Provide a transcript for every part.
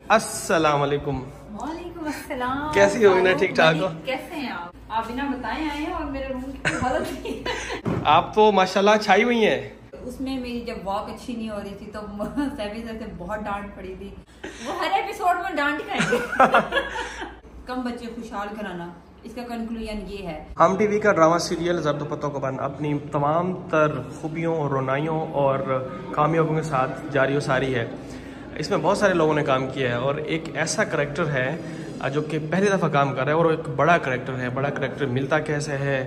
अस्सलाम वालेकुम। वालेकुम अस्सलाम। कैसी हो ना? ठीक ठाक हो? कैसे हैं आप बिना बताए आए हैं और मेरे रूम की हालत नहीं है। आप तो माशाल्लाह छाई हुई हैं। उसमें मेरी जब वॉक अच्छी नहीं हो रही थी तो सैफी सर से बहुत डांट पड़ी थी। वो हर एपिसोड में डांट खाएंगे। कम बच्चे खुशहाल कराना, इसका कंक्लूजन ये है। हम टीवी का ड्रामा सीरियल ज़र्द पत्तों का बन अपनी तमाम तर खूबियों और रोनाइयों और कामयाबियों के साथ जारी सारी है। इसमें बहुत सारे लोगों ने काम किया है और एक ऐसा करैक्टर है जो कि पहली दफ़ा काम कर रहा है और एक बड़ा करैक्टर है। बड़ा करैक्टर मिलता कैसे है,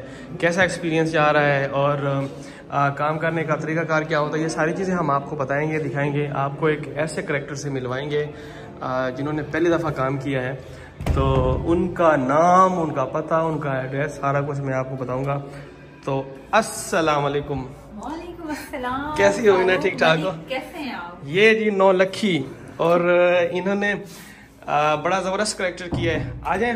कैसा एक्सपीरियंस जा रहा है और काम करने का तरीकाकार क्या होता है, ये सारी चीज़ें हम आपको बताएंगे, दिखाएंगे। आपको एक ऐसे करैक्टर से मिलवाएंगे जिन्होंने पहली दफ़ा काम किया है। तो उनका नाम, उनका पता, उनका एड्रेस, सारा कुछ मैं आपको बताऊंगा। तो अस्सलाम वालेकुम। वालेकुम अस्सलाम। कैसी हो ना? ठीक ठाक हो? कैसे हैं आप? ये जी नौलखी और इन्होंने बड़ा ज़बरदस्त करैक्टर किया है। आ जाए।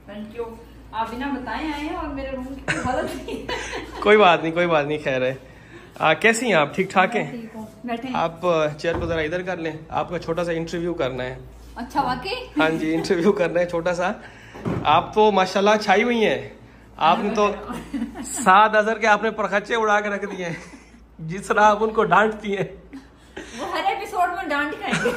Thank you. आप बिना बताए आए हैं और मेरे रूम की हालत नहीं है। कोई बात नहीं, कोई बात नहीं, खैर है। कैसी हैं आप? ठीक ठाक हैं? ठीक हूँ, बैठे। आप चेयर को ज़रा इधर कर लें, आपका छोटा सा इंटरव्यू करना है। अच्छा, वाकई? हाँ जी, इंटरव्यू करना है छोटा सा। आप तो माशाल्लाह छाई हुई हैं। आपने तो 7 अज़र के आपने परखच्चे उड़ा के रख दिए हैं, जिस तरह आप उनको डांटती हैं। वो हर एपिसोड में डांट खाएंगे।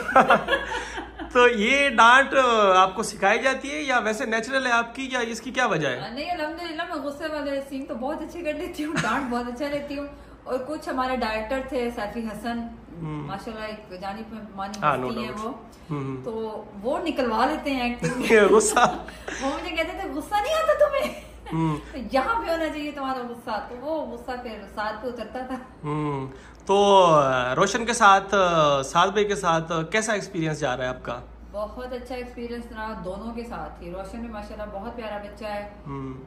तो ये डांट आपको सिखाई जाती है या वैसे नेचुरल है आपकी, या इसकी क्या वजह है? नहीं, अल्हम्दुलिल्लाह मैं गुस्से वाले सीन तो बहुत अच्छे कर लेती हूँ, डांट बहुत अच्छा लेती हूँ। और कुछ हमारे डायरेक्टर थे सैफी हसन, माशाल्लाह एक जानिब में मानी हस्ती है वो, तो वो निकलवा लेते हैं एक्टिंग। गुस्सा वो मुझे कहते थे गुस्सा नहीं आता तुम्हें? तो यहाँ पे होना चाहिए तुम्हारा गुस्सा, तो वो गुस्सा फिर साथ पे उतरता था। तो रोशन के साथ, साद भाई के साथ कैसा एक्सपीरियंस जा रहा है आपका? बहुत अच्छा एक्सपीरियंस रहा दोनों के साथ ही। रोशन भी माशाल्लाह बहुत प्यारा बच्चा है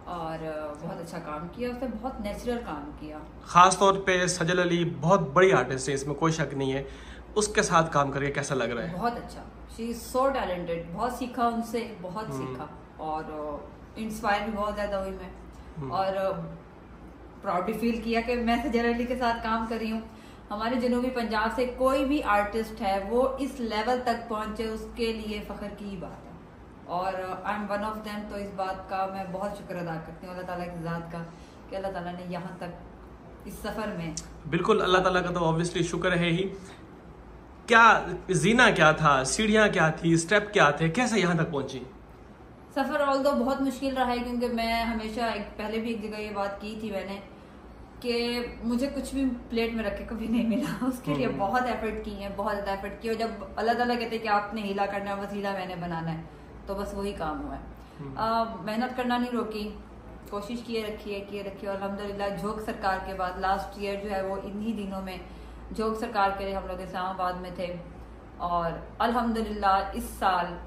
और बहुत अच्छा काम किया, उसने बहुत नेचुरल काम किया। खास तौर पे सजल अली बहुत बड़ी आर्टिस्ट है, इसमें कोई शक नहीं है। उसके साथ काम करके कैसा लग रहा है? बहुत अच्छा, शी इज सो टैलेंटेड। बहुत सीखा उनसे, बहुत सीखा और इंस्पायर भी बहुत ज्यादा हुई मैं, और प्राउड भी फील किया कि मैं सजल अली के साथ काम कर रही हूँ। हमारे जनूबी पंजाब से कोई भी आर्टिस्ट है वो इस लेवल तक पहुंचे, उसके लिए फख्र की ही बात है और I am one of them. तो इस बात का मैं बहुत शुक्र अदा करती हूँ अल्लाह ताला की ज़ात का कि अल्लाह ताला ने यहाँ तक इस सफ़र में। बिल्कुल, अल्लाह ताला का तो ऑब्वियसली शुक्र है ही। क्या जीना क्या था, सीढ़ियाँ क्या थी, स्टेप क्या थे, कैसे यहाँ तक पहुंची? सफ़र ऑल दो बहुत मुश्किल रहा है, क्योंकि मैं हमेशा पहले भी एक जगह ये बात की थी मैंने कि मुझे कुछ भी प्लेट में रखे कभी नहीं मिला। उसके लिए बहुत एफर्ट की है, बहुत ज़्यादा एफर्ट की। और जब अल्लाह ताला कहते हैं कि आपने हीला करना है, वसीला मैंने बनाना है, तो बस वही काम हुआ है। मेहनत करना नहीं रोकी, कोशिश किए रखी और अल्हम्दुलिल्लाह झोंक सरकार के बाद लास्ट ईयर जो है वो इन्हीं दिनों में झोंक सरकार के लिए हम लोग इस्लामाबाद में थे और अल्हम्दुलिल्लाह इस साल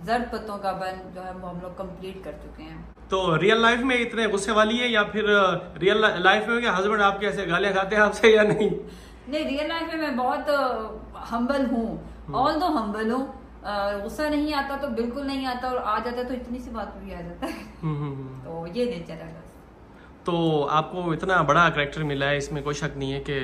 ज़र्द पत्तों का बन जो है वो हम लोग कंप्लीट कर चुके हैं। तो रियल लाइफ में इतने गुस्से वाली है या फिर रियल लाइफ में क्या हस्बैंड आपके ऐसे गालियां खाते हैं आपसे या नहीं? नहीं, रियल लाइफ में मैं बहुत हम्बल हूँ, ऑल दो हम्बल हूँ। गुस्सा नहीं आता तो बिल्कुल नहीं आता, और आ जाता है तो इतनी सी बात पे भी आ जाता है। तो ये नेचर है बस। तो आपको इतना बड़ा करैक्टर मिला है, इसमें कोई शक नहीं है कि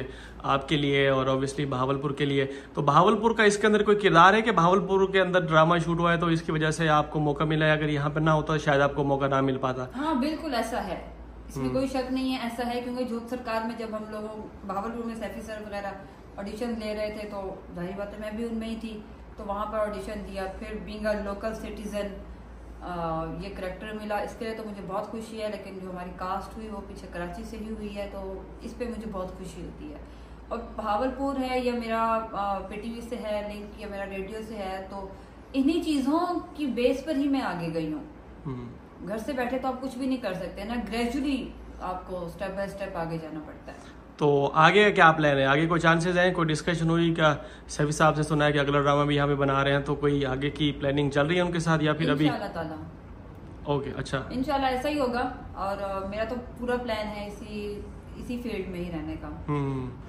आपके लिए और ऑब्वियसली बहावलपुर के लिए। तो बहावलपुर का इसके अंदर कोई किरदार है कि बहावलपुर के अंदर ड्रामा शूट हुआ है तो इसकी वजह से आपको मौका मिला है? अगर यहाँ पर ना होता तो शायद आपको मौका ना मिल पाता। हाँ बिल्कुल ऐसा है, इसमें कोई शक नहीं है, ऐसा है। क्योंकि झोंक सरकार में जब हम लोग बहावलपुर में सैफी सर वगैरह ऑडिशन ले रहे थे तो जाहिर बात है मैं भी उनमें ही थी, तो वहाँ पर ऑडिशन दिया। फिर बीइंग अ लोकल सिटीजन ये करैक्टर मिला, इसके लिए तो मुझे बहुत खुशी है। लेकिन जो हमारी कास्ट हुई वो पीछे कराची से ही हुई है, तो इस पे मुझे बहुत खुशी होती है। और बहावलपुर है या मेरा पीटीवी से है लिंक या मेरा रेडियो से है, तो इन्हीं चीज़ों की बेस पर ही मैं आगे गई हूँ। घर से बैठे तो आप कुछ भी नहीं कर सकते ना, ग्रेजुअली आपको स्टेप बाय स्टेप आगे जाना पड़ता है। तो आगे क्या प्लान है? आगे कोई चांसेस हैं, कोई डिस्कशन हुई क्या? सैफी साहब से सुना है कि अगला ड्रामा भी यहाँ पे बना रहे हैं, तो कोई आगे की प्लानिंग चल रही है उनके साथ या फिर अभी? इंशाल्लाह ताला। ओके, अच्छा, इंशाल्लाह ऐसा ही होगा। और मेरा तो पूरा प्लान है इसी फील्ड में ही रहने का।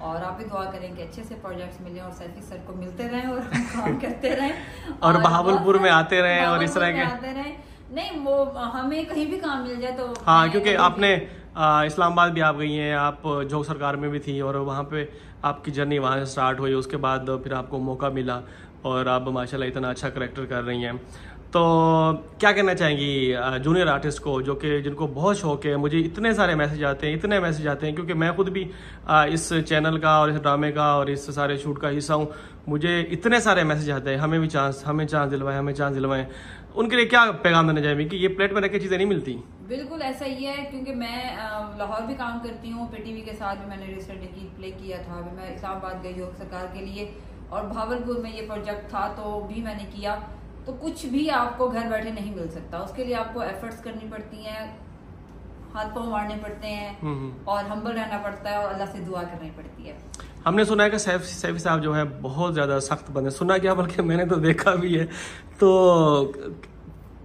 और आप भी दुआ करें कि अच्छे से प्रोजेक्ट्स मिले और सैफी सर को मिलते रहें और हम काम करते रहें और बहावलपुर में आते रहें और इस तरह के आते रहें। नहीं, वो हमें कहीं भी काम मिल जाए तो हाँ, क्योंकि आपने इस्लामाबाद भी आप गई हैं, आप झोंक सरकार में भी थी और वहाँ पे आपकी जर्नी वहाँ से स्टार्ट हुई, उसके बाद फिर आपको मौका मिला। और आप माशाल्लाह इतना अच्छा करेक्टर कर रही हैं। तो क्या कहना चाहेंगी जूनियर आर्टिस्ट को जो कि जिनको बहुत शौक है? मुझे इतने सारे मैसेज आते हैं, इतने मैसेज आते हैं, क्योंकि मैं खुद भी इस चैनल का और इस ड्रामे का और इस सारे शूट का हिस्सा हूँ। मुझे इतने सारे मैसेज आते हैं, हमें भी चांस, हमें चांस दिलवाएं, हमें चांस दिलवाएं। उनके लिए क्या पैगाम देना चाहेंगे कि ये प्लेट में रख के चीज़ें नहीं मिलती? बिल्कुल ऐसा ही है, क्योंकि मैं लाहौर भी काम करती हूँ, पीटीवी के साथ भी मैंने रिसेंटली प्ले किया था। अभी मैं इस्लामाबाद गई हूँ सरकार के लिए, और भावलपुर में ये प्रोजेक्ट था तो भी मैंने किया। तो कुछ भी आपको घर बैठे नहीं मिल सकता, उसके लिए आपको एफर्ट्स करनी पड़ती हैं, हाथ पांव मारने पड़ते हैं और हम्बल रहना पड़ता है और अल्लाह से दुआ करनी पड़ती है। हमने सुना है कि सैफी साहब जो है बहुत ज़्यादा सख्त बंदे, सुना क्या बल्कि मैंने तो देखा भी है। तो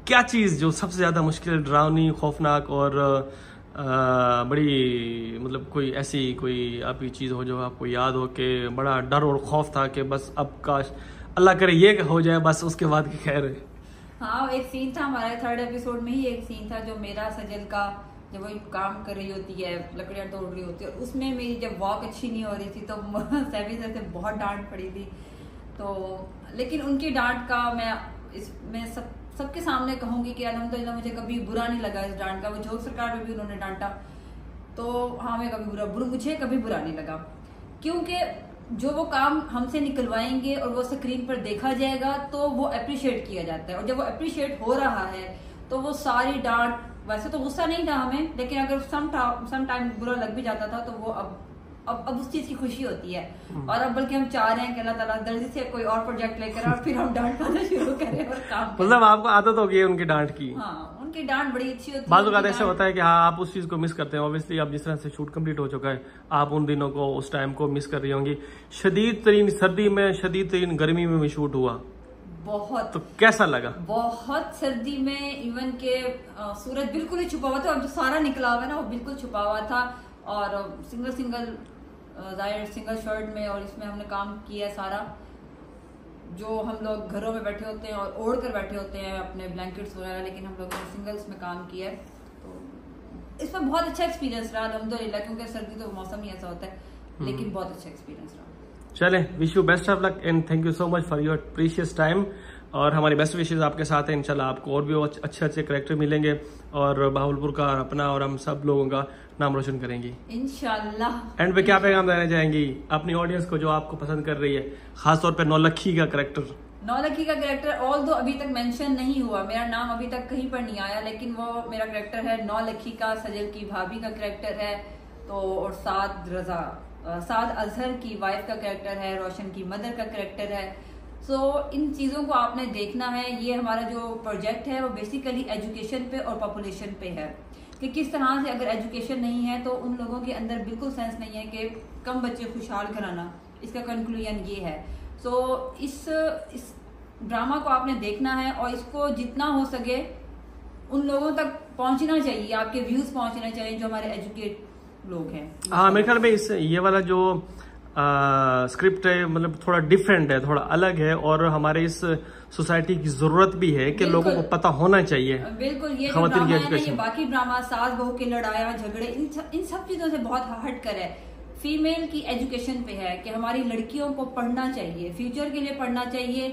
क्या चीज़ जो सबसे ज़्यादा मुश्किल, डरावनी, खौफनाक और बड़ी मतलब कोई ऐसी कोई आपकी चीज़ हो जो आपको याद हो कि बड़ा डर और खौफ था कि बस अब काश अल्लाह करे ये हो जाए, बस उसके बाद की खैर है? हाँ, एक सीन था हमारे 3rd एपिसोड में ही, एक सीन था जो मेरा सजल का, जब वो काम कर रही होती है, लकड़ियाँ तोड़ रही होती है, उसमें मेरी जब वॉक अच्छी नहीं हो रही थी तो सैफी सर से बहुत डांट पड़ी थी। तो लेकिन उनकी डांट का मैं सबके सामने कहूंगी कि अल्हम्दुलिल्लाह मुझे कभी बुरा नहीं लगा इस डांट का। वो जोग सरकार में भी उन्होंने डांटा तो हाँ, मैं मुझे कभी बुरा नहीं लगा, क्योंकि जो वो काम हमसे निकलवाएंगे और वो स्क्रीन पर देखा जाएगा तो वो अप्रिशिएट किया जाता है। और जब वो अप्रिशिएट हो रहा है तो वो सारी डांट, वैसे तो गुस्सा नहीं था हमें, लेकिन अगर सम टाइम बुरा लग भी जाता था तो वो अब उस चीज की खुशी होती है। और अब बल्कि हम चाह रहे हैं कि अल्लाह ताला जल्दी से कोई और प्रोजेक्ट लेकर और फिर हम डांट पाना शुरू करें और काम करें। मतलब आपको आदत हो गई है उनकी डांट की? हाँ, उनकी डांट बड़ी अच्छी होती है। बात तो ऐसे होता है कि हाँ, आप उस चीज को मिस करते हैं। ऑब्वियसली अब जिस तरह से शूट कंप्लीट हो चुका है, आप उन दिनों को, उस टाइम को मिस कर रही होंगी। शदीद तरीन सर्दी में, शदीद तरीन गर्मी में भी शूट हुआ, बहुत। तो कैसा लगा? बहुत सर्दी में, इवन के सूरज बिल्कुल ही छुपा हुआ था, अब जो सारा निकला हुआ है ना वो बिल्कुल छुपा हुआ था। और सिंगल शर्ट में, और इसमें हमने काम किया सारा, जो हम लोग घरों में बैठे होते हैं और ओढ़ कर बैठे होते हैं अपने ब्लैंकेट्स वगैरह, लेकिन हम लोगों ने सिंगल्स में काम किया है। तो इसमें बहुत अच्छा एक्सपीरियंस रहा अल्हम्दुलिल्लाह, क्योंकि सर्दी तो मौसम ही ऐसा होता है, लेकिन बहुत अच्छा एक्सपीरियंस रहा। चले, wish you best of luck and thank you so much for your precious time. और हमारी बेस्ट विशेज आपके साथ है। इंशाल्लाह आपको और भी अच्छे अच्छे कैरेक्टर मिलेंगे और भावलपुर का अपना और हम सब लोगों का नाम रोशन करेंगे इंशाल्लाह। एंड पे क्या पैगाम देना चाहेंगी अपनी ऑडियंस को जो आपको पसंद कर रही है, खासतौर पे नौलखी का कैरेक्टर? ऑल दो अभी तक मेंशन नहीं हुआ, मेरा नाम अभी तक कहीं पर नहीं आया, लेकिन वो मेरा कैरेक्टर है नौलखी का, सजल की भाभी का कैरेक्टर है। तो और साद अजहर की वाइफ का कैरेक्टर है, रोशन की मदर का कैरेक्टर है। सो इन चीज़ों को आपने देखना है। ये हमारा जो प्रोजेक्ट है वो बेसिकली एजुकेशन पे और पॉपुलेशन पे है, कि किस तरह से अगर एजुकेशन नहीं है तो उन लोगों के अंदर बिल्कुल सेंस नहीं है कि कम बच्चे खुशहाल कराना। इसका कंक्लूजन ये है। सो इस ड्रामा को आपने देखना है और इसको जितना हो सके उन लोगों तक पहुंचना चाहिए, आपके व्यूज पहुंचना चाहिए जो हमारे एजुकेट लोग हैं। हाँ, मेरे ख्याल में ये वाला जो स्क्रिप्ट है मतलब थोड़ा डिफरेंट है, थोड़ा अलग है, और हमारे इस सोसाइटी की जरूरत भी है कि लोगों को पता होना चाहिए। बिल्कुल, ये जो ड्रामा है ना, ये बाकी ड्रामा सास बहू की लड़ाइयाँ झगड़े इन सब चीजों से बहुत हट कर है। फीमेल की एजुकेशन पे है कि हमारी लड़कियों को पढ़ना चाहिए, फ्यूचर के लिए पढ़ना चाहिए,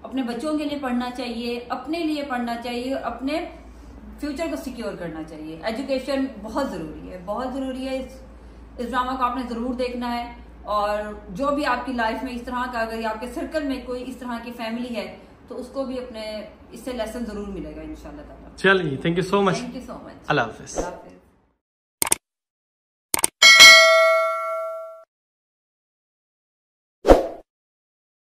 अपने बच्चों के लिए पढ़ना चाहिए, अपने लिए पढ़ना चाहिए, अपने फ्यूचर को सिक्योर करना चाहिए। एजुकेशन बहुत जरूरी है, बहुत जरूरी है। इस ड्रामा को आपने जरूर देखना है। और जो भी आपकी लाइफ में इस तरह का, अगर आपके सर्कल में कोई इस तरह की फैमिली है तो उसको भी अपने इससे लेसन जरूर मिलेगा इंशाल्लाह ताला। चलिए, thank you so much. Thank you so much. Allah Hafiz.